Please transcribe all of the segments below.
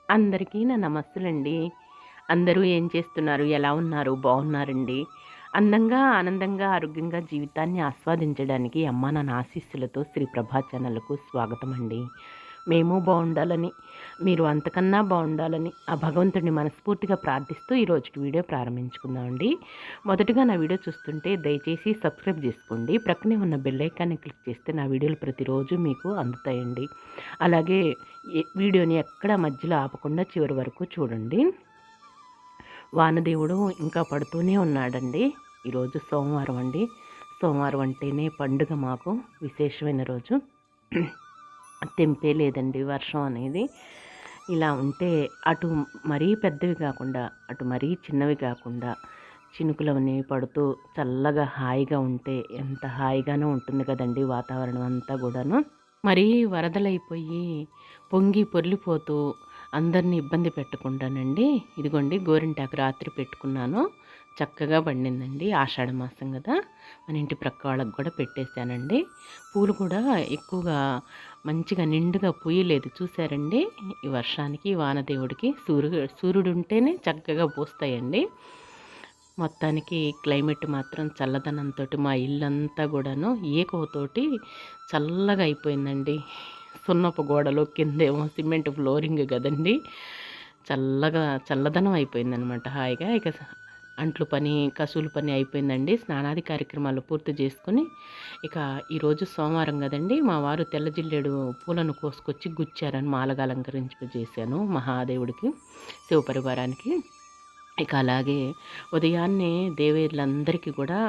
అందరికీ నా నమస్సులండి. అందరూ ఏం చేస్తున్నారు? ఎలా ఉన్నారు? బాగున్నారండి. అందంగా, ఆనందంగా, ఆరోగ్యంగా జీవితాన్ని ఆస్వాదించడానికి అమ్మ నాన్న ఆశీస్సులతో శ్రీ ప్రభా ఛానల్‌కు స్వాగతమండి. మేము బావుండాలని, మీరు అంతకన్నా బావుండాలని ఆ భగవంతుడిని మనస్ఫూర్తిగా ప్రార్థిస్తూ ఈరోజుటి వీడియో ప్రారంభించుకుందామండి. మొదటగా నా వీడియో చూస్తుంటే దయచేసి సబ్స్క్రైబ్ చేసుకోండి. ప్రక్కనే ఉన్న బెల్ ఐకాన్ని క్లిక్ చేస్తే నా వీడియోలు ప్రతిరోజు మీకు అందుతాయండి. అలాగే వీడియోని ఎక్కడ మధ్యలో ఆపకుండా చివరి వరకు చూడండి. వానదేవుడు ఇంకా పడుతూనే ఉన్నాడండి. ఈరోజు సోమవారం అండి. సోమవారం అంటేనే పండుగ మాకు విశేషమైన రోజు. తెంపే లేదండి వర్షం అనేది. ఇలా ఉంటే అటు మరీ పెద్దవి కాకుండా అటు మరీ చిన్నవి కాకుండా చినుకులు అనేవి పడుతూ చల్లగా హాయిగా ఉంటే ఎంత హాయిగానో ఉంటుంది కదండి వాతావరణం అంతా కూడాను. మరీ వరదలైపోయి పొంగి పొర్లిపోతూ అందరినీ ఇబ్బంది పెట్టకుండానండి. ఇదిగోండి గోరింటాకు రాత్రి పెట్టుకున్నాను. చక్కగా పండిందండి. ఆషాఢ మాసం కదా, మన ఇంటి ప్రక్క వాళ్ళకి కూడా పెట్టేశానండి. పూలు కూడా ఎక్కువగా మంచిగా నిండుగా పూయలేదు చూసారండి. ఈ వర్షానికి వానదేవుడికి సూర్యుడు ఉంటేనే చక్కగా పూస్తాయండి. మొత్తానికి క్లైమేట్ మాత్రం చల్లదనంతో మా ఇల్లంతా కూడాను ఏకోతోటి చల్లగా అయిపోయిందండి. సున్నపు గోడలు, కిందేమో సిమెంట్ ఫ్లోరింగ్ కదండి. చల్లదనం అయిపోయిందనమాట హాయిగా. ఇక అంట్లు పని, కసులు పని అయిపోయిందండి. స్నానాది కార్యక్రమాలు పూర్తి చేసుకుని ఇక ఈరోజు సోమవారం కదండి, మా వారు తెల్ల జిల్లేడు పూలను కోసుకొచ్చి గుచ్చారని మాలగా అలంకరింపజేశాను మహాదేవుడికి, శివపరివారానికి. ఇక అలాగే ఉదయాన్నే దేవేర్లందరికీ కూడా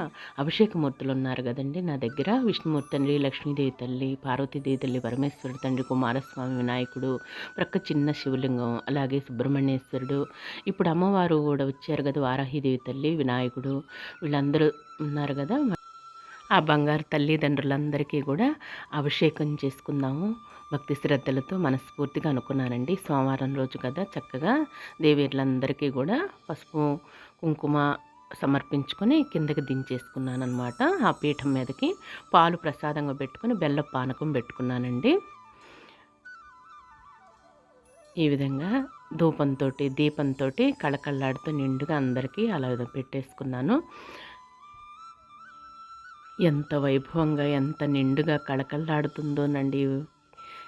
అభిషేకమూర్తులు ఉన్నారు కదండి నా దగ్గర. విష్ణుమూర్తి తండ్రి, లక్ష్మీదేవి తల్లి, పార్వతీదేవి తల్లి, పరమేశ్వరుడు తండ్రి, కుమారస్వామి, వినాయకుడు, ప్రక్క చిన్న శివలింగం, అలాగే సుబ్రహ్మణ్యేశ్వరుడు, ఇప్పుడు అమ్మవారు కూడా వచ్చారు కదా, వారాహిదేవి తల్లి, వినాయకుడు, వీళ్ళందరూ ఉన్నారు కదా. ఆ బంగారు తల్లిదండ్రులందరికీ కూడా అభిషేకం చేసుకుందాము భక్తి శ్రద్ధలతో మనస్ఫూర్తిగా అనుకున్నానండి. సోమవారం రోజు కదా, చక్కగా దేవీర్లందరికీ కూడా పసుపు కుంకుమ సమర్పించుకొని కిందకి దించేసుకున్నాను అనమాట. ఆ పీఠం మీదకి పాలు ప్రసాదంగా పెట్టుకొని బెల్ల పానకం పెట్టుకున్నానండి. ఈ విధంగా ధూపంతో దీపంతో కళకళలాడుతూ నిండుగా అందరికీ అలా పెట్టేసుకున్నాను. ఎంత వైభవంగా, ఎంత నిండుగా కళకళలాడుతుందోనండి.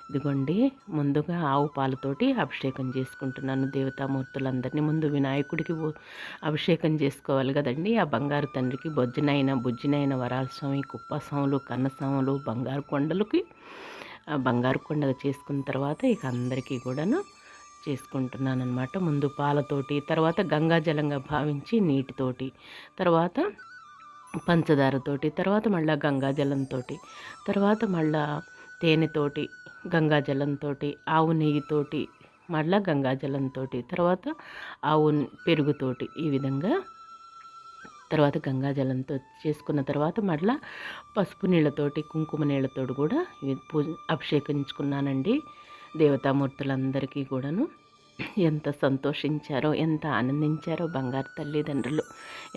ఇదిగోండి ముందుగా ఆవు పాలతోటి అభిషేకం చేసుకుంటున్నాను దేవతామూర్తులందరినీ. ముందు వినాయకుడికి అభిషేకం చేసుకోవాలి కదండి. ఆ బంగారు తండ్రికి బుజ్జినైన వరాల స్వామి, కుప్పస్వాములు, కన్నస్వాములు, బంగారు కొండలకి బంగారు కొండగా చేసుకున్న తర్వాత ఇక అందరికీ కూడాను చేసుకుంటున్నాను అనమాట. ముందు పాలతోటి, తర్వాత గంగాజలంగా భావించి నీటితోటి, తర్వాత పంచదారతోటి, తర్వాత మళ్ళీ గంగాజలంతో, తర్వాత మళ్ళా తేనెతోటి, గంగాజలంతో, ఆవు నెయ్యితోటి, మళ్ళీ గంగాజలంతో, తర్వాత ఆవు పెరుగుతోటి, ఈ విధంగా తర్వాత గంగాజలంతో చేసుకున్న తర్వాత మళ్ళీ పసుపు నీళ్ళతోటి, కుంకుమ నీళ్ళతోటి కూడా అభిషేకించుకున్నానండి దేవతామూర్తులందరికీ కూడాను. ఎంత సంతోషించారో, ఎంత ఆనందించారో బంగారు తల్లిదండ్రులు,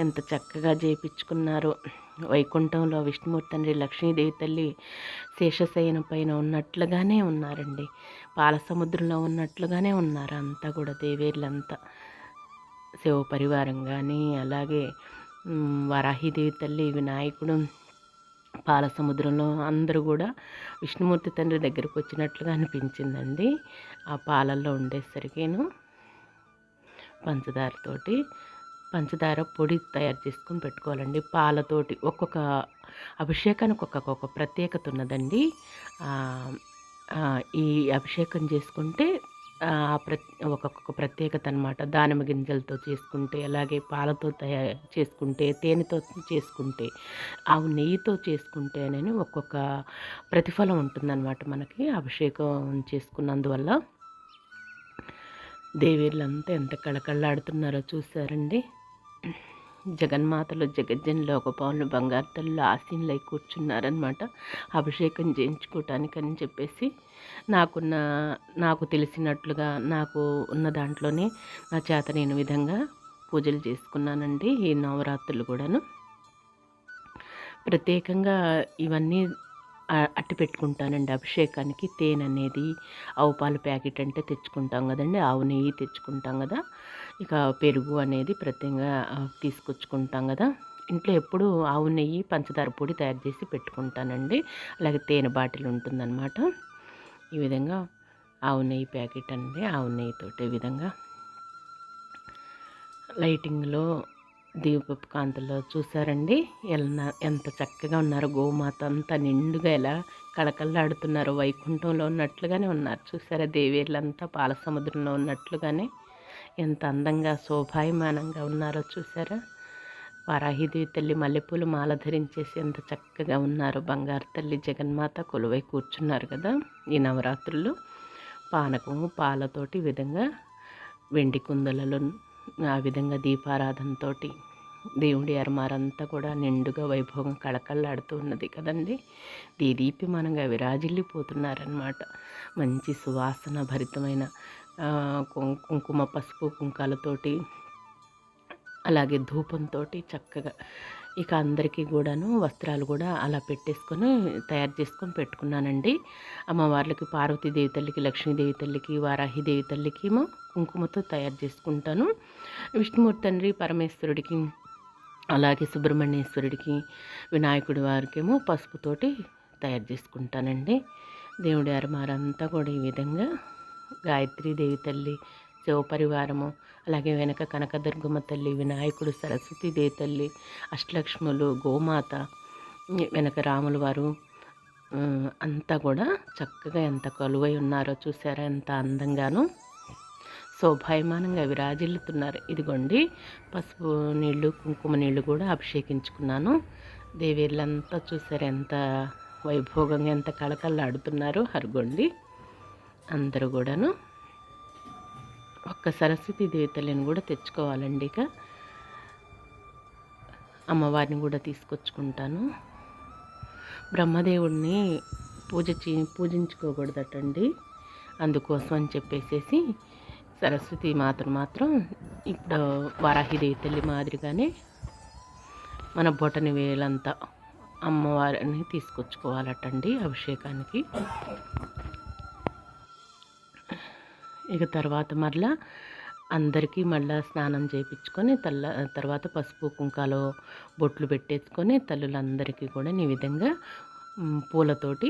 ఎంత చక్కగా చేయించుకున్నారో. వైకుంఠంలో విష్ణుమూర్తి తండ్రి, లక్ష్మీదేవి తల్లి శేషశయనం పైన ఉన్నట్లుగానే ఉన్నారండి. పాల సముద్రంలో ఉన్నట్లుగానే ఉన్నారు అంతా కూడా దేవేర్లంతా. శివ పరివారం కానీ, అలాగే వరాహిదేవి తల్లి, వినాయకుడు, పాల సముద్రంలో అందరూ కూడా విష్ణుమూర్తి తండ్రి దగ్గరకు వచ్చినట్లుగా అనిపించిందండి. ఆ పాలల్లో ఉండేసరికిను పంచదార పొడి తయారు చేసుకొని పెట్టుకోవాలండి. పాలతోటి ఒక్కొక్క అభిషేకానికి ఒక్కొక్క ప్రత్యేకత ఉన్నదండి. ఈ అభిషేకం చేసుకుంటే ఒక్కొక్క ప్రత్యేకత అనమాట. దానిమ్మ గింజలతో చేసుకుంటే, అలాగే పాలతో తయారు చేసుకుంటే, తేనెతో చేసుకుంటే, ఆవు నెయ్యితో చేసుకుంటే అని ఒక్కొక్క ప్రతిఫలం ఉంటుందన్నమాట మనకి అభిషేకం చేసుకున్నందువల్ల. దేవీర్లంతా ఎంత కళకళలాడుతున్నారో చూసారండి. జగన్మాతలో జగజ్జనులో ఒక పౌన్లు బంగారు తల్లు ఆసీనులై కూర్చున్నారనమాట అభిషేకం చేయించుకోవటానికని చెప్పేసి. నాకు తెలిసినట్లుగా, నాకు ఉన్న దాంట్లోనే నా చేత నేను విధంగా పూజలు చేసుకున్నానండి ఈ నవరాత్రులు కూడాను. ప్రత్యేకంగా ఇవన్నీ అట్టి పెట్టుకుంటానండి అభిషేకానికి. తేనె అనేది, ఆవు పాలు ప్యాకెట్ అంటే తెచ్చుకుంటాం కదండి, ఆవు నెయ్యి తెచ్చుకుంటాం కదా, ఇక పెరుగు అనేది ప్రత్యేకంగా తీసుకొచ్చుకుంటాం కదా. ఇంట్లో ఎప్పుడు ఆవు నెయ్యి, పంచదార పొడి తయారు చేసి పెట్టుకుంటానండి. అలాగే తేనె బాటిల్ ఉంటుందన్నమాట. ఈ విధంగా ఆవు నెయ్యి ప్యాకెట్ అండి, ఆవు నెయ్యితోటి ఈ విధంగా లైటింగ్లో దీపపు కాంతుల్లో చూసారండి ఎంత చక్కగా ఉన్నారు. గోమాత అంతా నిండుగా ఎలా కళకళలాడుతున్నారు, వైకుంఠంలో ఉన్నట్లుగానే ఉన్నారు. చూసారా, దేవేర్లంతా పాల సముద్రంలో ఉన్నట్లుగానే ఎంత అందంగా శోభాయమానంగా ఉన్నారో చూసారా. వారాహిదేవి తల్లి మల్లెపూలు మాల ధరించేసి ఎంత చక్కగా ఉన్నారు. బంగారు తల్లి జగన్మాత కొలువై కూర్చున్నారు కదా ఈ నవరాత్రుల్లో. పానకము పాలతోటి ఈ విధంగా వెండి కుందలలో ఆ విధంగా దీపారాధనతో దేవుడి అరమారంతా కూడా నిండుగా వైభోగం కళకళలాడుతూ ఉన్నది కదండి. దీదీప్యమానంగా విరాజిల్లిపోతున్నారనమాట. మంచి సువాసన భరితమైన కుంకుమ పసుపు కుంకాలతోటి, అలాగే ధూపంతో చక్కగా ఇక అందరికీ కూడాను వస్త్రాలు కూడా అలా పెట్టేసుకొని తయారు చేసుకొని పెట్టుకున్నానండి. అమ్మవార్లకి పార్వతీదేవి తల్లికి, లక్ష్మీదేవి తల్లికి, వారాహిదేవి తల్లికి ఏమో కుంకుమతో తయారు చేసుకుంటాను. విష్ణుమూర్తి తండ్రి పరమేశ్వరుడికి, అలాగే సుబ్రహ్మణ్యేశ్వరుడికి, వినాయకుడి వారికేమో పసుపుతోటి తయారు చేసుకుంటానండి. దేవుడి అరమారంతా కూడా ఈ విధంగా గాయత్రీదేవి తల్లి, శివపరివారము, అలాగే వెనక కనకదుర్గమ్మ తల్లి, వినాయకుడు, సరస్వతీదేవి తల్లి, అష్టలక్ష్ములు, గోమాత, వెనక రాముల వారు అంతా కూడా చక్కగా ఎంత కొలువై ఉన్నారో చూసారా, ఎంత అందంగాను శోభాయమానంగా విరాజిల్లుతున్నారు. ఇదిగోండి పసుపు నీళ్ళు, కుంకుమ నీళ్ళు కూడా అభిషేకించుకున్నాను. దేవేర్లంతా చూసారు ఎంత వైభోగంగా, ఎంత కళకళలాడుతున్నారు. హరుగొండి అందరూ కూడాను. ఒక్క సరస్వతీ దేవి తల్లిని కూడా తెచ్చుకోవాలండి. ఇక అమ్మవారిని కూడా తీసుకొచ్చుకుంటాను. బ్రహ్మదేవుడిని పూజించుకోకూడదటండి. అందుకోసం అని చెప్పేసి సరస్వతి మాతను మాత్రం ఇప్పుడు వారాహిదేవి తల్లి మాదిరిగానే మన బొటని వేలంతా అమ్మవారిని తీసుకొచ్చుకోవాలటండి అభిషేకానికి. ఇక తర్వాత మరలా అందరికీ మళ్ళీ స్నానం చేయించుకొని తర్వాత పసుపు కుంకాలో బొట్లు పెట్టేసుకొని తల్లులందరికీ కూడా ఈ విధంగా పూలతోటి,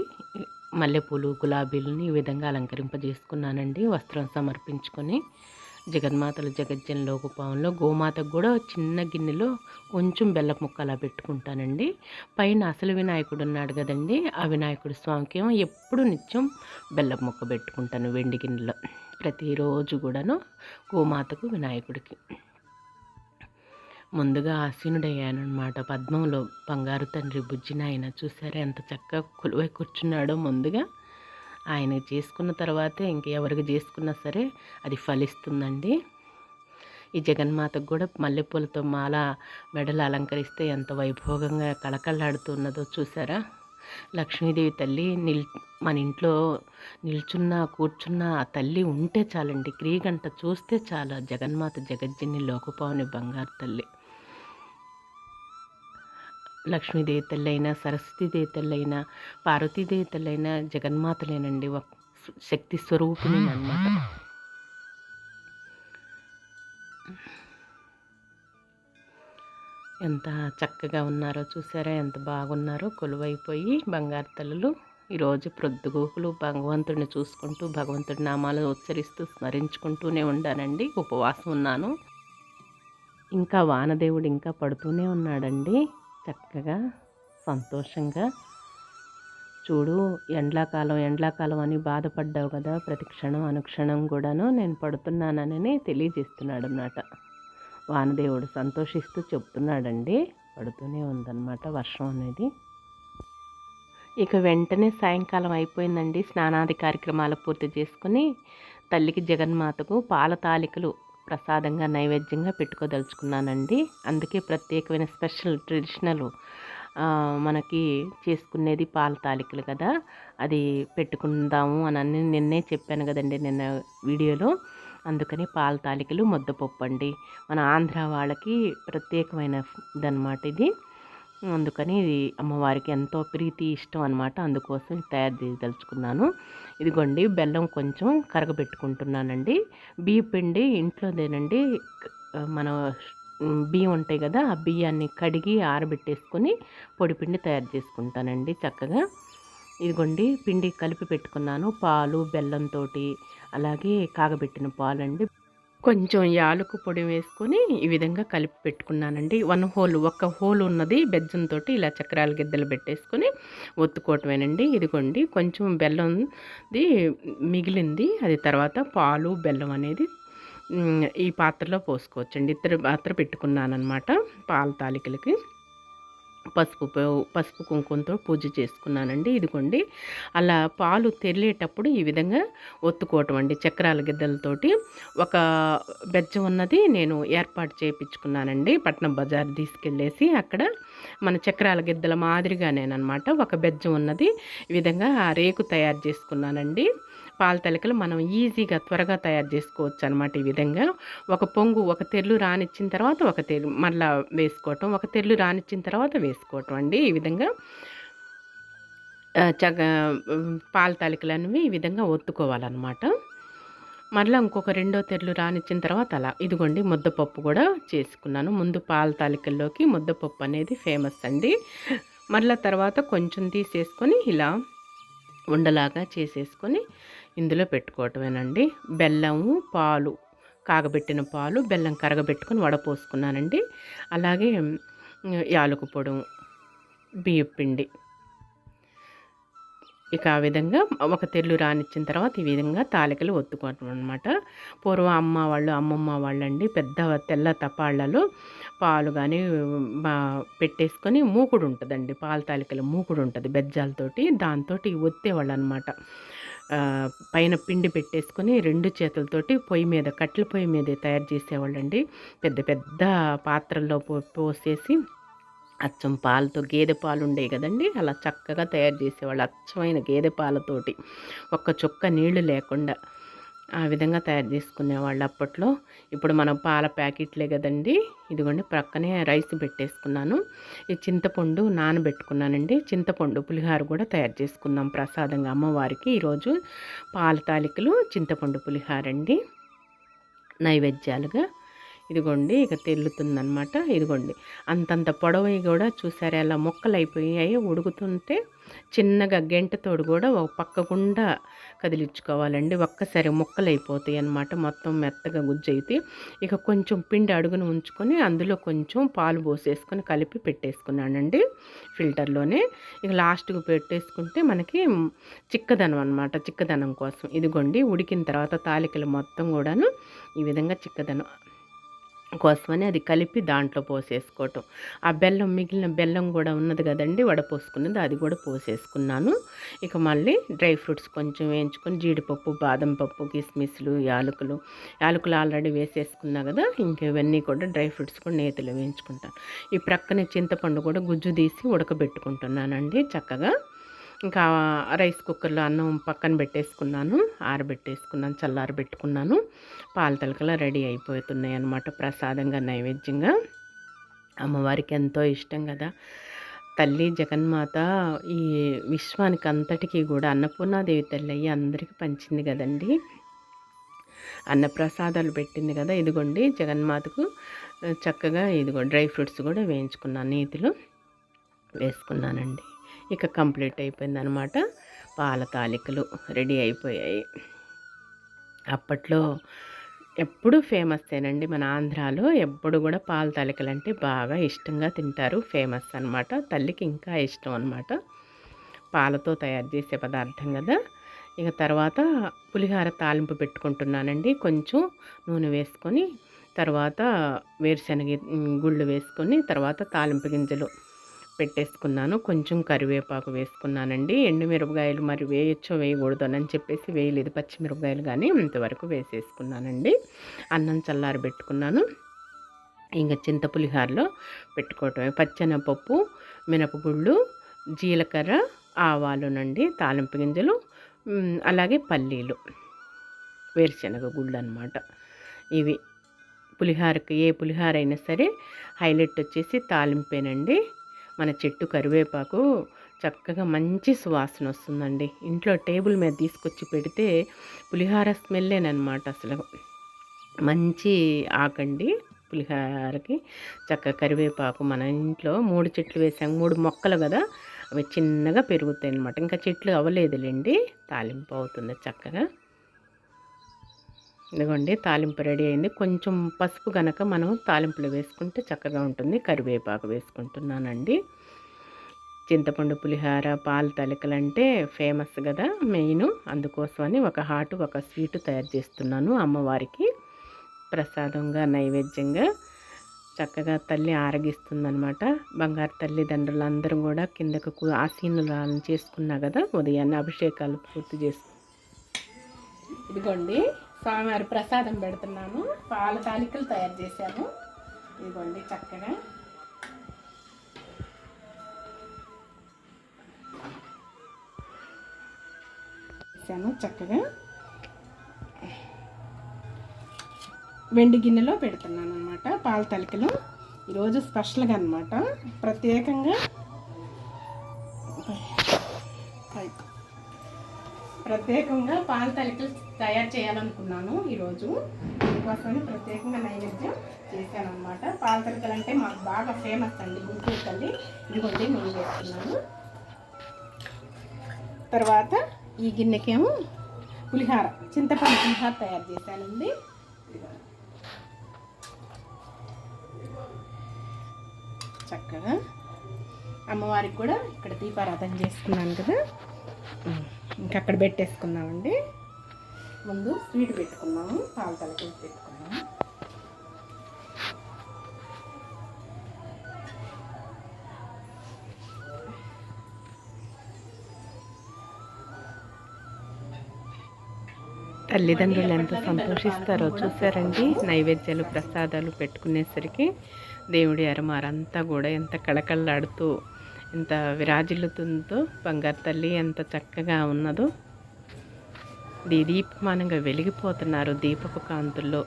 మల్లెపూలు, గులాబీలని ఈ విధంగా అలంకరింపజేసుకున్నానండి. వస్త్రం సమర్పించుకొని జగన్మాతల జగజ్జనలోకపావంలో గోమాతకు కూడా చిన్న గిన్నెలో కొంచెం బెల్లపు ముక్క అలా పెట్టుకుంటానండి. పైన అసలు వినాయకుడు ఉన్నాడు కదండి, ఆ వినాయకుడు స్వామికి ఏమో ఎప్పుడు నిత్యం బెల్లపు ముక్క పెట్టుకుంటాను వెండి గిన్నెలో. ప్రతిరోజు కూడాను గోమాతకు, వినాయకుడికి. ముందుగా ఆసీనుడయ్యానమాట పద్మంలో బంగారు తండ్రి బుజ్జినాయన. చూసారా ఎంత చక్కగా కొలువై కూర్చున్నాడో. ముందుగా ఆయన చేసుకున్న తర్వాతే ఇంకెవరికి చేసుకున్నా సరే అది ఫలిస్తుందండి. ఈ జగన్మాతకు కూడా మల్లెపూలతో మాల మెడలు అలంకరిస్తే ఎంత వైభోగంగా కళకళలాడుతున్నదో చూసారా. లక్ష్మీదేవి తల్లి మన ఇంట్లో నిల్చున్నా కూర్చున్నా ఆ తల్లి ఉంటే చాలండి. క్రీగంట చూస్తే చాలా. జగన్మాత జగజ్జని లోకపావని బంగారు తల్లి. లక్ష్మీదేవి తల్లి అయినా, సరస్వతీదేవి తల్లి అయినా, పార్వతీదేవి తల్లి అయినా జగన్మాతలేనండి. శక్తి స్వరూపిణి అన్నమాట. ఎంత చక్కగా ఉన్నారో చూసారా, ఎంత బాగున్నారో కొలువైపోయి బంగారు తల్లులు. ఈరోజు ప్రొద్దుగోకులు భగవంతుడిని చూసుకుంటూ, భగవంతుడి నామాలు ఉచ్చరిస్తూ స్మరించుకుంటూనే ఉండానండి. ఉపవాసం ఉన్నాను. ఇంకా వానదేవుడు ఇంకా పడుతూనే ఉన్నాడండి. చక్కగా సంతోషంగా. చూడు, ఎండ్లాకాలం అని బాధపడ్డావు కదా, ప్రతి క్షణం అనుక్షణం కూడాను నేను పడుతున్నానని తెలియజేస్తున్నాడు అన్నమాట. వానదేవుడు సంతోషిస్తూ చెప్తున్నాడండి. పడుతూనే ఉందన్నమాట వర్షం అనేది. ఇక వెంటనే సాయంకాలం అయిపోయిందండి. స్నానాది కార్యక్రమాలు పూర్తి చేసుకుని తల్లికి జగన్మాతకు పాల తాలికలు ప్రసాదంగా నైవేద్యంగా పెట్టుకోదలుచుకున్నానండి. అందుకే ప్రత్యేకమైన స్పెషల్ ట్రెడిషనల్ మనకి చేసుకునేది పాల తాలికలు కదా, అది పెట్టుకుందాము అని నిన్నే చెప్పాను కదండి నిన్న వీడియోలో. అందుకని పాల తాలికలు, ముద్దపప్పు అండి. మన ఆంధ్ర వాళ్ళకి ప్రత్యేకమైన ఇదన్నమాట ఇది. అందుకని ఇది అమ్మవారికి ఎంతో ప్రీతి ఇష్టం అనమాట. అందుకోసం తయారు చేయదలుచుకున్నాను. ఇదిగోండి బెల్లం కొంచెం కరగబెట్టుకుంటున్నానండి. బియ్య పిండి ఇంట్లోదేనండి. మన బియ్యం ఉంటాయి కదా, ఆ బియ్యాన్ని కడిగి ఆరబెట్టేసుకొని పొడి పిండి తయారు చేసుకుంటానండి చక్కగా. ఇదిగోండి పిండి కలిపి పెట్టుకున్నాను పాలు బెల్లంతో, అలాగే కాగబెట్టిన పాలండి. కొంచెం యాలకు పొడి వేసుకొని ఈ విధంగా కలిపి పెట్టుకున్నానండి. ఒక హోల్ ఉన్నది బెజ్జంతో ఇలా చక్రాల గిద్దలు పెట్టేసుకొని ఒత్తుకోవటమేనండి. ఇదిగోండి కొంచెం బెల్లంది మిగిలింది, అది తర్వాత పాలు బెల్లం అనేది ఈ పాత్రలో పోసుకోవచ్చండి. ఇద్దరు పాత్ర పెట్టుకున్నానమాట పాల తాలికలకి. పసుపు కుంకుమతో పూజ చేసుకున్నానండి. ఇదిగోండి అలా పాలు తెరిలేటప్పుడు ఈ విధంగా ఒత్తుకోవటం అండి చక్రాల గిద్దలతోటి. ఒక బెజ్జం ఉన్నది నేను ఏర్పాటు చేయించుకున్నానండి. పట్నం బజార్ తీసుకెళ్ళేసి అక్కడ మన చక్రాల గిద్దల మాదిరిగానేనమాట ఒక బెజ్జం ఉన్నది. ఈ విధంగా రేకు తయారు చేసుకున్నానండి. పాల తలికలు మనం ఈజీగా త్వరగా తయారు చేసుకోవచ్చు అనమాట. ఈ విధంగా ఒక తెర్లు రానిచ్చిన తర్వాత ఒక తెర్లు మళ్ళీ వేసుకోవటం, ఒక తెర్లు రానిచ్చిన తర్వాత వేసుకోవటం అండి. ఈ విధంగా పాల తాలికలు అనేవి ఈ విధంగా ఒత్తుకోవాలన్నమాట. మళ్ళీ ఇంకొక రెండో తెర్లు రానిచ్చిన తర్వాత అలా. ఇదిగోండి ముద్దపప్పు కూడా చేసుకున్నాను. ముందు పాల తాలికల్లోకి ముద్దపప్పు అనేది ఫేమస్ అండి. మళ్ళీ తర్వాత కొంచెం తీసేసుకొని ఇలా ఉండలాగా చేసేసుకొని ఇందులో పెట్టుకోవటమేనండి. బెల్లము పాలు కాగబెట్టిన పాలు బెల్లం కరగబెట్టుకొని వడపోసుకున్నానండి. అలాగే యాలకు పొడి, బియ్యం పిండి. ఇక ఆ విధంగా ఒక తెర్లు రానిచ్చిన తర్వాత ఈ విధంగా తాలికలు ఒత్తుకోవటం అనమాట. పూర్వం అమ్మమ్మ వాళ్ళండి పెద్ద తెల్ల తపాళ్ళలో పాలు కానీ పెట్టేసుకొని మూకుడు ఉంటుందండి. పాల తాలికలు మూకుడు ఉంటుంది బెజ్జాలతోటి, దాంతో ఒత్తేవాళ్ళు అనమాట. పైన పిండి పెట్టేసుకొని రెండు చేతులతోటి పొయ్యి మీద కట్టెల పొయ్యి మీదే తయారు చేసేవాళ్ళండి. పెద్ద పెద్ద పాత్రల్లో పోసేసి అచ్చం పాలతో, గేదె పాలు ఉండేవి కదండి, అలా చక్కగా తయారు చేసేవాళ్ళు అచ్చమైన గేదె పాలతోటి, ఒక్క చుక్క నీళ్లు లేకుండా ఆ విధంగా తయారు చేసుకునేవాళ్ళు అప్పట్లో. ఇప్పుడు మనం పాల ప్యాకెట్లే కదండి. ఇదిగోండి ప్రక్కనే రైస్ పెట్టేసుకున్నాను. ఈ చింతపండు నానబెట్టుకున్నానండి. చింతపండు పులిహార కూడా తయారు చేసుకున్నాం ప్రసాదంగా అమ్మవారికి. ఈరోజు పాల తాలికలు చింతపండు పులిహార అండి నైవేద్యాలుగా. ఇదిగోండి ఇక తెల్లుతుందనమాట. ఇదిగోండి అంతంత పొడవు కూడా చూసారా ఎలా మొక్కలు అయిపోయాయి. ఉడుకుతుంటే చిన్నగా గెంటతోడు కూడా ఒక పక్కకుండా కదిలించుకోవాలండి. ఒక్కసారి మొక్కలు అయిపోతాయి అన్నమాట. మొత్తం మెత్తగా గుజ్జైతే ఇక కొంచెం పిండి అడుగును ఉంచుకొని అందులో కొంచెం పాలు పోసేసుకొని కలిపి పెట్టేసుకున్నానండి ఫిల్టర్లోనే. ఇక లాస్ట్కి పెట్టేసుకుంటే మనకి చిక్కదనం అనమాట, చిక్కదనం కోసం. ఇదిగోండి ఉడికిన తర్వాత తాలికలు మొత్తం కూడాను ఈ విధంగా చిక్కదనం కోసమని అది కలిపి దాంట్లో పోసేసుకోవటం. ఆ మిగిలిన బెల్లం కూడా ఉన్నది కదండి వడపోసుకున్నది, అది కూడా పోసేసుకున్నాను. ఇక మళ్ళీ డ్రై ఫ్రూట్స్ కొంచెం వేయించుకొని జీడిపప్పు, బాదం పప్పు, కిస్మిస్లు, యాలకులు ఆల్రెడీ వేసేసుకున్నా కదా, ఇంక ఇవన్నీ కూడా డ్రై ఫ్రూట్స్ కూడా నేతిలో వేయించుకుంటాను. ఈ ప్రక్కనే చింతపండు కూడా గుజ్జు తీసి ఉడకబెట్టుకుంటున్నానండి చక్కగా. ఇంకా రైస్ కుక్కర్లో అన్నం పక్కన పెట్టేసుకున్నాను, చల్లారబెట్టుకున్నాను. పాల తలకలా రెడీ అయిపోతున్నాయి అన్నమాట ప్రసాదంగా నైవేద్యంగా. అమ్మవారికి ఎంతో ఇష్టం కదా తల్లి జగన్మాత. ఈ విశ్వానికి అంతటికీ కూడా అన్నపూర్ణాదేవి తల్లి అయ్యి అందరికీ పంచింది కదండి, అన్నప్రసాదాలు పెట్టింది కదా. ఇదిగోండి జగన్మాతకు చక్కగా ఇదిగో డ్రై ఫ్రూట్స్ కూడా వేయించుకున్నాను, నేతిలో వేసుకున్నానండి. ఇక కంప్లీట్ అయిపోయింది అనమాట. పాల తాలికలు రెడీ అయిపోయాయి. అప్పట్లో ఎప్పుడు ఫేమస్సేనండి మన ఆంధ్రాలో. ఎప్పుడు కూడా పాల తాలికలు అంటే బాగా ఇష్టంగా తింటారు, ఫేమస్ అనమాట. తల్లికి ఇంకా ఇష్టం అనమాట, పాలతో తయారు చేసే పదార్థం కదా. ఇక తర్వాత పులిహార తాలింపు పెట్టుకుంటున్నానండి. కొంచెం నూనె వేసుకొని తర్వాత వేరుశనగ గుళ్ళు వేసుకొని తర్వాత తాలింపు గింజలు పెట్టేసుకున్నాను. కొంచెం కరివేపాకు వేసుకున్నానండి. ఎండుమిరపకాయలు మరి వేయచ్చో వేయకూడదు అని చెప్పేసి వేయలేదు, పచ్చిమిరపకాయలు కానీ ఇంతవరకు వేసేసుకున్నానండి. అన్నం చల్లారబెట్టుకున్నాను. ఇంకా చింత పులిహారలో పెట్టుకోవటమే. పచ్చెనపప్పు, మినపగుళ్ళు, జీలకర్ర, ఆవాలునండి, తాలింపు గింజలు, అలాగే పల్లీలు, వేరుశనగ గుళ్ళు అనమాట. ఇవి పులిహారకి ఏ పులిహార అయినా సరే హైలైట్ వచ్చేసి తాలింపేనండి. మన చెట్టు కరివేపాకు చక్కగా మంచి సువాసన వస్తుందండి. ఇంట్లో టేబుల్ మీద తీసుకొచ్చి పెడితే పులిహార స్మెల్లేనమాట. అసలు మంచి ఆకండి పులిహారకి. చక్కగా కరివేపాకు మన ఇంట్లో 3 చెట్లు వేసాం, 3 మొక్కలు కదా, అవి చిన్నగా పెరుగుతాయి అన్నమాట. ఇంకా చెట్లు అవ్వలేదులేండి, తాలింపు అవుతుంది చక్కగా. ఇదిగోండి తాలింపు రెడీ అయింది. కొంచెం పసుపు కనుక మనం తాలింపులో వేసుకుంటే చక్కగా ఉంటుంది. కరివేపాకు వేసుకుంటున్నానండి. చింతపండు పులిహార పాలు తలికలు అంటే ఫేమస్ కదా, మెయిన్. అందుకోసమని ఒక హాటు ఒక స్వీటు తయారు చేస్తున్నాను అమ్మవారికి ప్రసాదంగా, నైవేద్యంగా. చక్కగా తల్లి ఆరగిస్తుందనమాట. బంగారు తల్లిదండ్రులు అందరం కూడా కిందకు ఆసీనులను చేసుకున్నా కదా, ఉదయాన్నే అభిషేకాలు పూర్తి చేసుకు. ఇదిగోండి స్వామివారి ప్రసాదం పెడుతున్నాను. పాల తాలికలు తయారు చేశాను. ఇదిగోండి చక్కగా చేశాను. చక్కగా వెండి గిన్నెలో పెడుతున్నాను అనమాట పాల తాలికలు. ఈరోజు స్పెషల్గా అనమాట, ప్రత్యేకంగా పాల తాలికలు తయారు చేయాలనుకున్నాను ఈరోజు. దీనికోసమని ప్రత్యేకంగా నైవేద్యం చేశాను అనమాట. పాల తాలికలు అంటే మాకు బాగా ఫేమస్ అండి గుంటూరు తల్లి. ఇదిగోండి నేను వేస్తున్నాను. తర్వాత ఈ గిన్నెకేమో పులిహార, చింతపండు పులిహార తయారు చేశానండి. చక్కగా అమ్మవారికి కూడా ఇక్కడ దీపారాధన చేసుకున్నాను కదా, ఇంకా అక్కడ పెట్టేసుకున్నామండి. ముందు స్వీట్ పెట్టుకున్నాము, పాల తాలికలు పెట్టుకున్నాము. తల్లిదండ్రులు ఎంత సంతోషిస్తారో చూసారండి. నైవేద్యాలు ప్రసాదాలు పెట్టుకునేసరికి దేవుడి అరమారంతా కూడా ఎంత కళకళలాడుతూ ఎంత విరాజిల్లుతుందో, బంగారు తల్లి ఎంత చక్కగా ఉన్నదో. దీపమానంగా వెలిగిపోతున్నారు దీపపు కాంతుల్లో.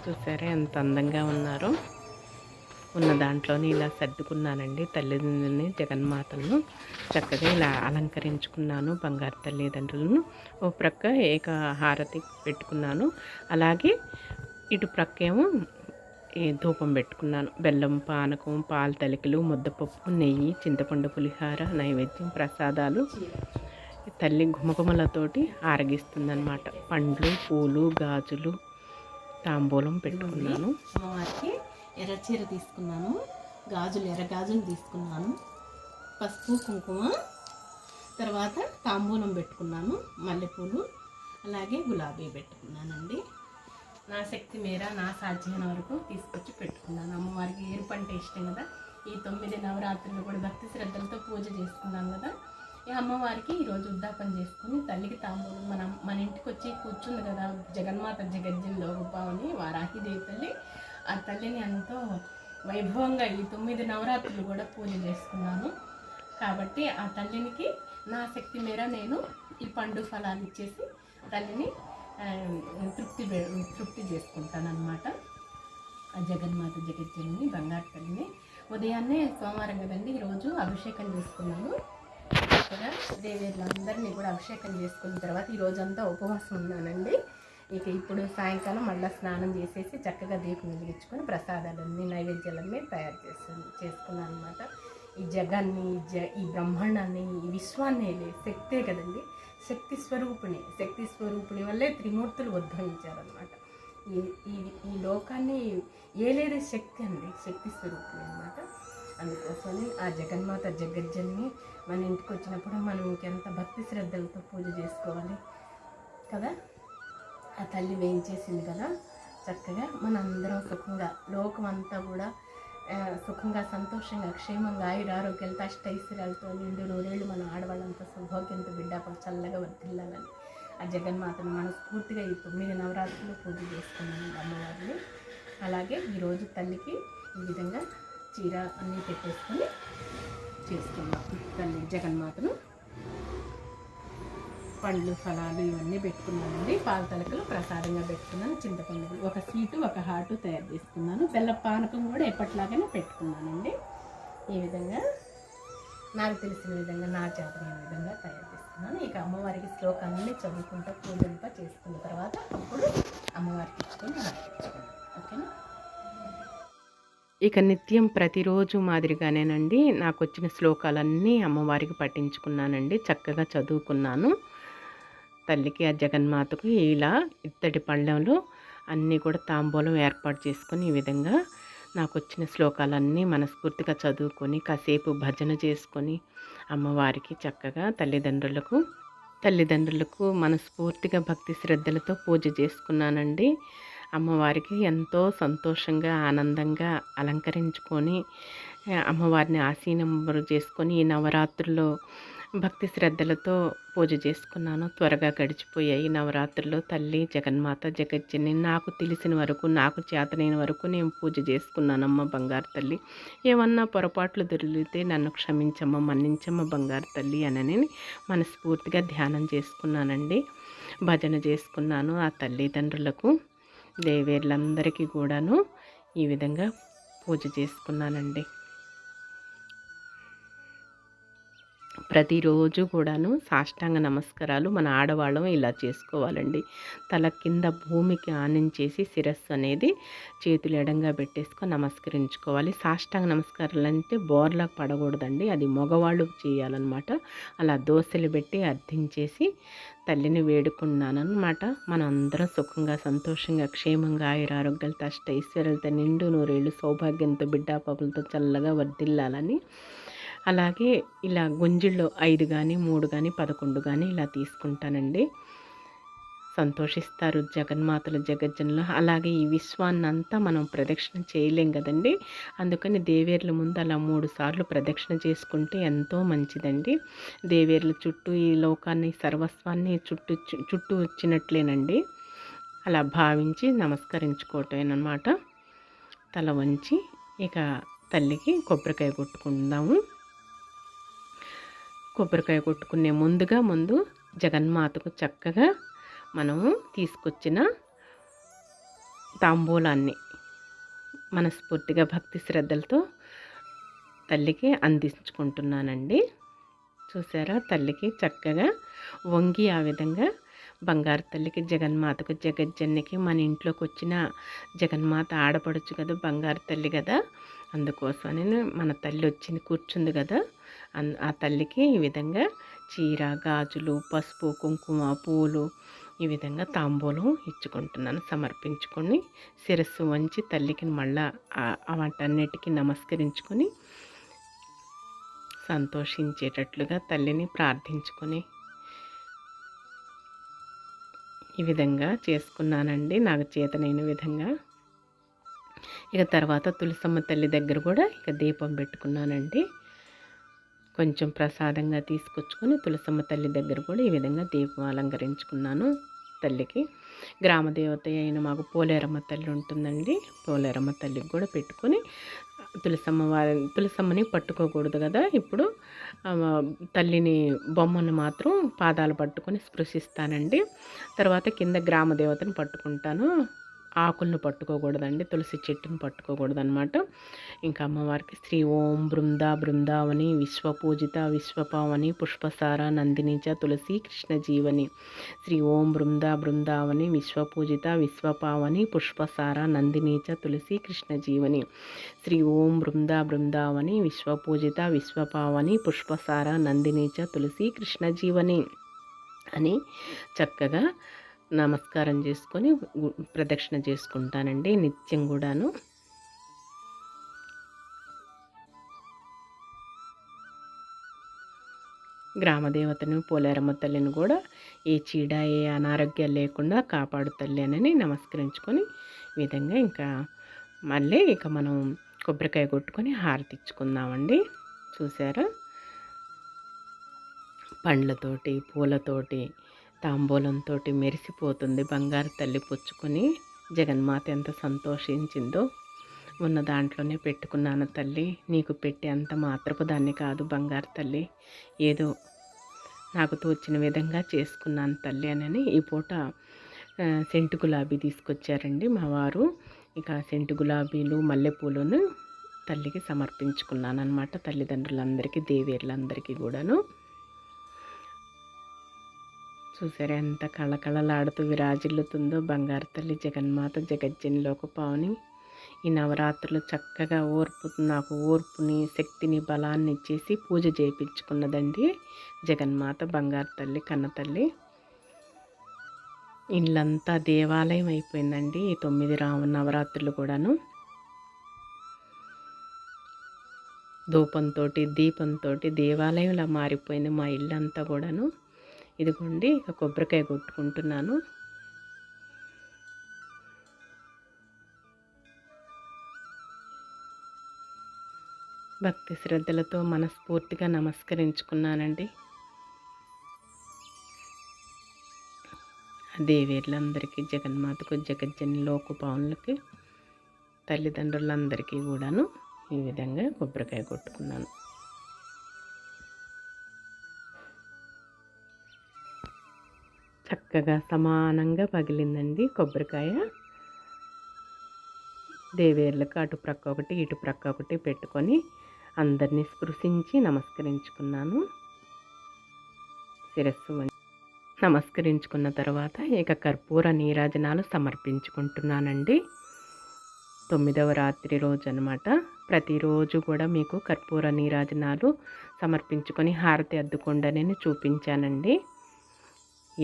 చూసారా ఎంత అందంగా ఉన్నారో. ఉన్న దాంట్లోనే ఇలా సర్దుకున్నానండి తల్లిదండ్రులని, జగన్మాతలను చక్కగా ఇలా అలంకరించుకున్నాను. బంగారు తల్లిదండ్రులను ఓ ప్రక్క ఏక హారతి పెట్టుకున్నాను. అలాగే ఇటు ప్రక్కేమో ఈ ధూపం పెట్టుకున్నాను. బెల్లం పానకం, పాల తలికలు, ముద్దపప్పు, నెయ్యి, చింతపండు పులిహార, నైవేద్యం ప్రసాదాలు తల్లి గుమగుమలతోటి ఆరగిస్తుందన్నమాట. పండ్లు, పూలు, గాజులు, తాంబూలం పెట్టుకున్నాను. అమ్మవారికి ఎర్ర చీర తీసుకున్నాను, గాజులు ఎర్ర గాజులు తీసుకున్నాను, పసుపు కుంకుమ, తర్వాత తాంబూలం పెట్టుకున్నాను, మల్లెపూలు, అలాగే గులాబీ పెట్టుకున్నానండి. నా శక్తి మేర నా సాధ్యమైన వరకు తీసుకొచ్చి పెట్టుకున్నాను. అమ్మవారికి ఏరుపంటే ఇష్టం కదా. ఈ 9 నవరాత్రులు కూడా భక్తి శ్రద్ధలతో పూజ చేసుకున్నాను కదా. ఈ అమ్మవారికి ఈరోజు ఉద్దాపన చేసుకుని తల్లికి తాంబూలం మన ఇంటికి వచ్చి కూర్చుంది కదా జగన్మాత జగజ్జంలో రూపావని వారాహిదేవి తల్లి. ఆ తల్లిని ఎంతో వైభవంగా ఈ 9 నవరాత్రులు కూడా పూజ చేసుకున్నాను. కాబట్టి ఆ తల్లినికి నా శక్తి మేర నేను ఈ పండు ఫలాలు ఇచ్చేసి తల్లిని తృప్తి చేసుకుంటాను అన్నమాట. ఆ జగన్మాత జగజ్జనని బంగారు తల్లిని. ఉదయాన్నే సోమవారం కదండి, ఈరోజు అభిషేకం చేసుకున్నాను. చక్కగా దేవేర్లందరినీ కూడా అభిషేకం చేసుకున్న తర్వాత ఈరోజంతా ఉపవాసం ఉన్నానండి. ఇక ఇప్పుడు సాయంకాలం మళ్ళీ స్నానం చేసేసి చక్కగా దీపం వెలిగించుకొని ప్రసాదాలన్నీ నైవేద్యాలన్నీ తయారు చేసుకున్నాను అనమాట. ఈ జగాన్ని, ఈ బ్రహ్మాండాన్ని, ఈ విశ్వాన్ని శక్తే కదండి, శక్తి స్వరూపిణి వల్లే త్రిమూర్తులు ఉద్భవించారనమాట. ఈ లోకాన్ని ఏలేదే శక్తి అండి, శక్తి స్వరూపిణి అనమాట. అందుకోసమని ఆ జగన్మాత జగజ్జన్ని మన ఇంటికి వచ్చినప్పుడు మనం ఇంకెంత భక్తి శ్రద్ధలతో పూజ చేసుకోవాలి కదా. ఆ తల్లి వేయించేసింది కదా, చక్కగా మన అందరం సుఖంగా, లోకం అంతా కూడా సుఖంగా, సంతోషంగా, క్షేమంగా, ఆయురారోగ్యాలతో, అష్టైశ్వర్యాలతో నిండు నూరేళ్ళు మన ఆడవాళ్ళంతా సౌభాగ్యంతో బిడ్డపలు చల్లగా వర్తిల్లాలని ఆ జగన్మాతను మనస్ఫూర్తిగా ఈ 9 నవరాత్రులు పూజ చేసుకున్నాను అమ్మవారిని. అలాగే ఈరోజు తల్లికి ఈ విధంగా చీర అన్నీ పెట్టేసుకొని చేసుకున్నాం తల్లి జగన్మాతను. పండ్లు ఫలాలు ఇవన్నీ పెట్టుకున్నానండి. పాల తలకలు ప్రసాదంగా పెట్టుకున్నాను. చింతపండు ఒక స్వీటు ఒక హాటు తయారు చేసుకున్నాను. బెల్ల పానకం కూడా ఎప్పటిలాగానే పెట్టుకున్నానండి. ఈ విధంగా నాకు తెలిసిన విధంగా నా చేతనైన విధంగా తయారు చేసుకున్నాను. ఇక అమ్మవారికి శ్లోకాన్ని చదువుకుంటూ పూజింప చేసుకున్న తర్వాత అప్పుడు అమ్మవారికి ఇచ్చుకొని ఆర్పించుకున్నాను. ఓకేనా. ఇక నిత్యం ప్రతిరోజు మాదిరిగానేనండి నాకు వచ్చిన శ్లోకాలన్నీ అమ్మవారికి పఠించుకున్నానండి. చక్కగా చదువుకున్నాను. తల్లికి ఆ జగన్మాతకు ఇలా ఇత్తడి పళ్ళెంలో అన్నీ కూడా తాంబూలం ఏర్పాటు చేసుకొని ఈ విధంగా నాకు వచ్చిన శ్లోకాలన్నీ మనస్ఫూర్తిగా చదువుకొని కాసేపు భజన చేసుకొని అమ్మవారికి చక్కగా తల్లిదండ్రులకు మనస్ఫూర్తిగా భక్తి శ్రద్ధలతో పూజ చేసుకున్నానండి. అమ్మవారికి ఎంతో సంతోషంగా ఆనందంగా అలంకరించుకొని అమ్మవారిని ఆసీనంబరు చేసుకొని ఈ నవరాత్రుల్లో భక్తి శ్రద్ధలతో పూజ చేసుకున్నాను. త్వరగా గడిచిపోయాయి నవరాత్రుల్లో. తల్లి జగన్మాత జగజ్జని నాకు తెలిసిన వరకు నాకు చేతనైన వరకు నేను పూజ చేసుకున్నానమ్మ బంగారు తల్లి. ఏమన్నా పొరపాట్లు దొరికితే నన్ను క్షమించమ్మ మన్నించమ్మ బంగారు తల్లి అని మనస్ఫూర్తిగా ధ్యానం చేసుకున్నానండి. భజన చేసుకున్నాను. ఆ తల్లిదండ్రులకు దేవేర్లందరికీ కూడాను ఈ విధంగా పూజ చేసుకున్నానండి. ప్రతిరోజు కూడాను సాష్టాంగ నమస్కారాలు మన ఆడవాళ్ళం ఇలా చేసుకోవాలండి. తల కింద భూమికి ఆనించేసి శిరస్సు అనేది చేతులు ఎడంగా పెట్టేసుకొని నమస్కరించుకోవాలి. సాష్టాంగ నమస్కారాలు అంటే బోర్లా పడకూడదండి, అది మగవాళ్ళు చేయాలన్నమాట. అలా దోశలు పెట్టి అర్థించేసి తల్లిని వేడుకున్నానమాట. మనం అందరం సుఖంగా సంతోషంగా క్షేమంగా ఆయురారోగ్యాలతో అష్టైశ్వర్యాలతో నిండు నూరేళ్ళు సౌభాగ్యంతో బిడ్డాపాపులతో చల్లగా వర్ధిల్లాలని. అలాగే ఇలా గుంజిళ్ళు 5 కానీ 3 కానీ 11 కానీ ఇలా తీసుకుంటానండి. సంతోషిస్తారు జగన్మాతలు జగజ్జనులు. అలాగే ఈ విశ్వాన్నంతా మనం ప్రదక్షిణ చేయలేం కదండి. అందుకని దేవేర్ల ముందు అలా 3 సార్లు ప్రదక్షిణ చేసుకుంటే ఎంతో మంచిదండి. దేవేర్ల చుట్టూ ఈ లోకాన్ని సర్వస్వాన్ని చుట్టూ వచ్చినట్లేనండి. అలా భావించి నమస్కరించుకోవటమేనమాట. తల వంచి ఇక తల్లికి కొబ్బరికాయ కొట్టుకుందాము. కొబ్బరికాయ కొట్టుకునే ముందు జగన్మాతకు చక్కగా మనము తీసుకొచ్చిన తాంబూలాన్ని మనస్ఫూర్తిగా భక్తి శ్రద్ధలతో తల్లికి అందించుకుంటున్నానండి. చూసారా, తల్లికి చక్కగా వంగి ఆ విధంగా బంగారు తల్లికి జగన్మాతకు జగజ్జన్నికి మన ఇంట్లోకి వచ్చిన జగన్మాత ఆడపడచ్చు కదా, బంగారు తల్లి కదా, అందుకోసమని మన తల్లి వచ్చింది కూర్చుంది కదా, ఆ తల్లికి ఈ విధంగా చీర గాజులు పసుపు కుంకుమ పూలు ఈ విధంగా తాంబూలం ఇచ్చుకుంటున్నాను. సమర్పించుకొని శిరస్సు వంచి తల్లికి మళ్ళా వాటన్నిటికీ నమస్కరించుకొని సంతోషించేటట్లుగా తల్లిని ప్రార్థించుకొని ఈ విధంగా చేసుకున్నానండి నాకు చేతనైన విధంగా. ఇక తర్వాత తులసమ్మ తల్లి దగ్గర కూడా ఇక దీపం పెట్టుకున్నానండి. కొంచెం ప్రసాదంగా తీసుకొచ్చుకొని తులసమ్మ తల్లి దగ్గర కూడా ఈ విధంగా దీపం అలంకరించుకున్నాను. తల్లికి గ్రామదేవత అయిన మాకు పోలేరమ్మ తల్లి ఉంటుందండి. పోలేరమ్మ తల్లికి కూడా పెట్టుకొని తులసమ్మని పట్టుకోకూడదు కదా, ఇప్పుడు తల్లిని బొమ్మను మాత్రం పాదాలు పట్టుకొని స్పృశిస్తానండి. తర్వాత కింద గ్రామదేవతను పట్టుకుంటాను. ఆకులను పట్టుకోకూడదండి, తులసి చెట్టును పట్టుకోకూడదు అనమాట. ఇంకా అమ్మవారికి శ్రీ ఓం బృందావని విశ్వపూజిత విశ్వపావని పుష్పసార నందినిచ తులసి కృష్ణజీవని. శ్రీ ఓం బృందావని విశ్వపూజిత విశ్వపావని పుష్పసార నందినిచ తులసి కృష్ణజీవని. శ్రీ ఓం బృందావని విశ్వపూజిత విశ్వపావని పుష్పసార నందినిచ తులసి కృష్ణజీవని అని చక్కగా నమస్కారం చేసుకొని ప్రదక్షిణ చేసుకుంటానండి నిత్యం కూడాను. గ్రామదేవతను పోలేరమ్మ తల్లిని కూడా ఏ చీడ ఏ అనారోగ్యాలు లేకుండా కాపాడు తల్లి అని నమస్కరించుకొని ఈ విధంగా ఇంకా మళ్ళీ ఇక మనం కొబ్బరికాయ కొట్టుకొని హారతి ఇచ్చుకుందామండి. చూసారా, పండ్లతోటి పూలతోటి తాంబూలంతో మెరిసిపోతుంది బంగారు తల్లి పుచ్చుకొని. జగన్మాత ఎంత సంతోషించిందో. ఉన్న దాంట్లోనే పెట్టుకున్నాను తల్లి, నీకు పెట్టే అంత మాత్రపు దాన్ని కాదు బంగారు తల్లి, ఏదో నాకు తోచిన విధంగా చేసుకున్నాను తల్లి అని. ఈ పూట సెంటు గులాబీ తీసుకొచ్చారండి మా వారు. ఇక సెంటు గులాబీలు మల్లెపూలను తల్లికి సమర్పించుకున్నాను అనమాట. తల్లిదండ్రులందరికీ, దేవేర్లందరికీ కూడాను. చూసారా ఎంత కళకళలాడుతూ విరాజిల్లుతుందో బంగారు తల్లి జగన్మాత జగజ్జనిలోకి పావని. ఈ నవరాత్రులు చక్కగా నాకు ఓర్పుని, శక్తిని, బలాన్ని ఇచ్చేసి పూజ చేయించుకున్నదండి జగన్మాత బంగారు తల్లి, కన్న తల్లి. ఇల్లంతా దేవాలయం అయిపోయిందండి ఈ 9 నవరాత్రులు కూడాను. ధూపంతో, దీపంతో దేవాలయంలా మారిపోయింది మా ఇల్లంతా కూడాను. ఇదిగోండి ఇక కొబ్బరికాయ కొట్టుకుంటున్నాను. భక్తి శ్రద్ధలతో మనస్ఫూర్తిగా నమస్కరించుకున్నానండి. దేవేర్లందరికీ, జగన్మాతకు, జగజ్జని లోకపావులకి, తల్లిదండ్రులందరికీ కూడాను ఈ విధంగా కొబ్బరికాయ కొట్టుకున్నాను. చక్కగా సమానంగా పగిలిందండి కొబ్బరికాయ. దేవేర్లకు అటు ప్రక్క ఒకటి, ఇటు ప్రక్క ఒకటి పెట్టుకొని అందరినీ స్పృశించి నమస్కరించుకున్నాను. శిరస్సు నమస్కరించుకున్న తర్వాత ఇక కర్పూర నీరాజనాలు సమర్పించుకుంటున్నానండి. 9వ రాత్రి రోజు అనమాట. ప్రతిరోజు కూడా మీకు కర్పూర నీరాజనాలు సమర్పించుకొని హారతి అద్దుకొండని చూపించానండి.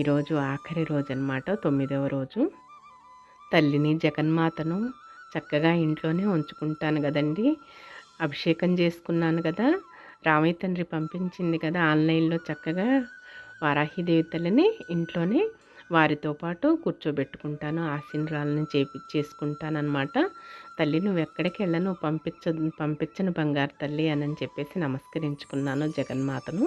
ఈరోజు ఆఖరి రోజు అనమాట, 9వ రోజు. తల్లిని జగన్మాతను చక్కగా ఇంట్లోనే ఉంచుకుంటాను కదండి. అభిషేకం చేసుకున్నాను కదా, రామయ్య తండ్రి పంపించింది కదా ఆన్లైన్లో. చక్కగా వారాహిదేవి తల్లిని ఇంట్లోనే వారితో పాటు కూర్చోబెట్టుకుంటాను, ఆశీర్వాదాలను చేసుకుంటాను అనమాట. తల్లి నువ్వు ఎక్కడికి వెళ్ళను, పంపించను బంగారు తల్లి అని చెప్పేసి నమస్కరించుకున్నాను జగన్మాతను.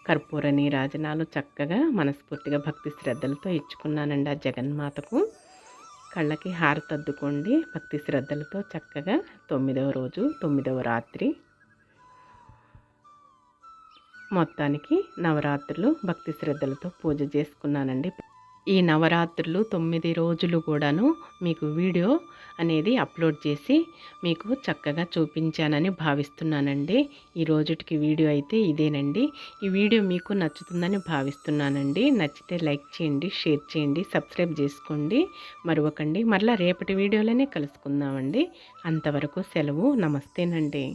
కర్పూర నీరాజనాలు చక్కగా మనస్ఫూర్తిగా భక్తి శ్రద్ధలతో ఇచ్చుకున్నానండి ఆ జగన్మాతకు. కళ్ళకి హారతి అద్దుకోండి భక్తి శ్రద్ధలతో చక్కగా. 9వ రోజు, 9వ రాత్రి. మొత్తానికి నవరాత్రులు భక్తి శ్రద్ధలతో పూజ చేసుకున్నానండి. ఈ నవరాత్రులు 9 రోజులు కూడాను మీకు వీడియో అనేది అప్లోడ్ చేసి మీకు చక్కగా చూపించానని భావిస్తున్నానండి. ఈ రోజుటికి వీడియో అయితే ఇదేనండి. ఈ వీడియో మీకు నచ్చుతుందని భావిస్తున్నానండి. నచ్చితే లైక్ చేయండి, షేర్ చేయండి, సబ్స్క్రైబ్ చేసుకోండి, మరొకండి. మరలా రేపటి వీడియోలోనే కలుసుకుందామండి. అంతవరకు సెలవు. నమస్తేనండి.